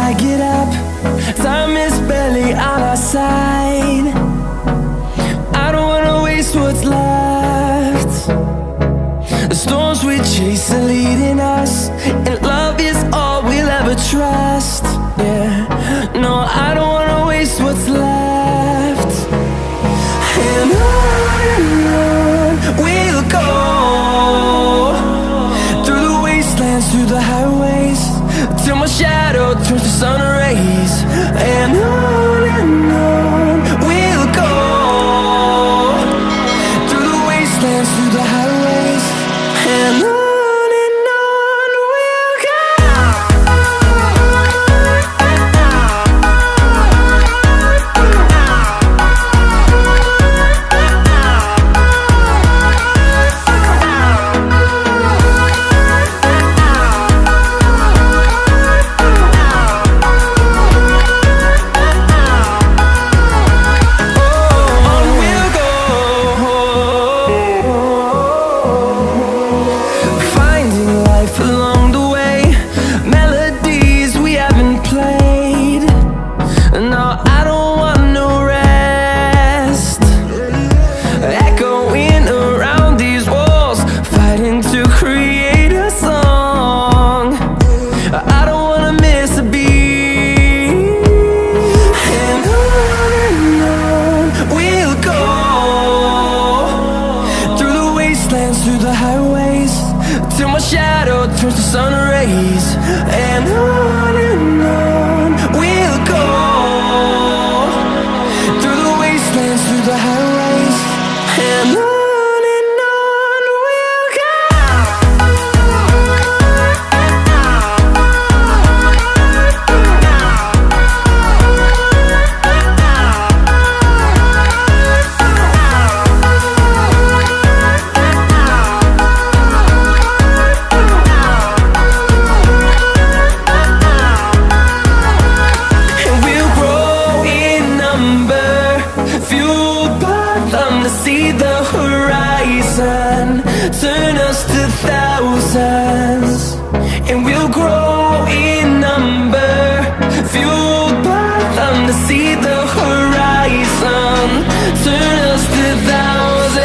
I get up, time is barely on our side. I don't wanna waste what's left. The storms we chase are leading us, and love is all we'll ever trust. Yeah, no, I don't wanna waste what's left. And on we'll go, through the wastelands, through the highways, till my shadow turns to sun rays. And on we'll go, through the wastelands, through the highways, and on. Through the highways, till my shadow turns to sun rays. And on we'll go, through the wastelands, through the highways, and on. See the horizon turn us to thousands, and we'll grow in number, fueled by them to see the horizon turn us to thousands.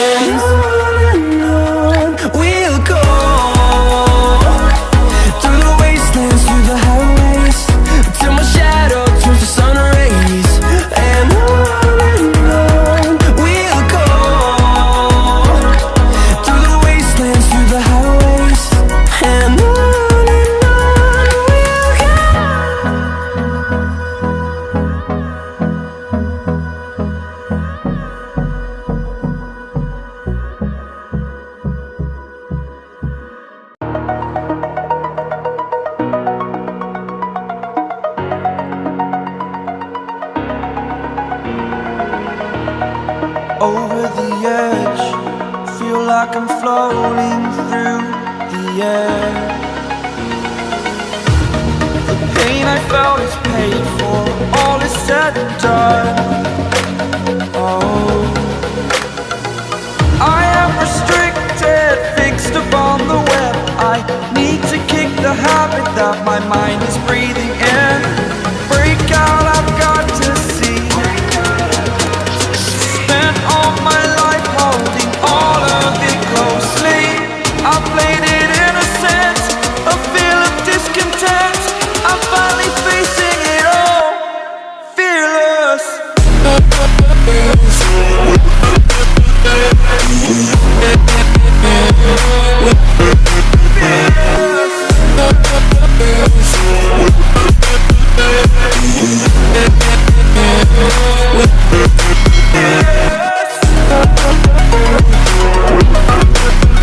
And on we'll go, through the wastelands, through the highways, till my shadow turns to sun rays. And on over the edge, feel like I'm floating through the air. The pain I felt is pain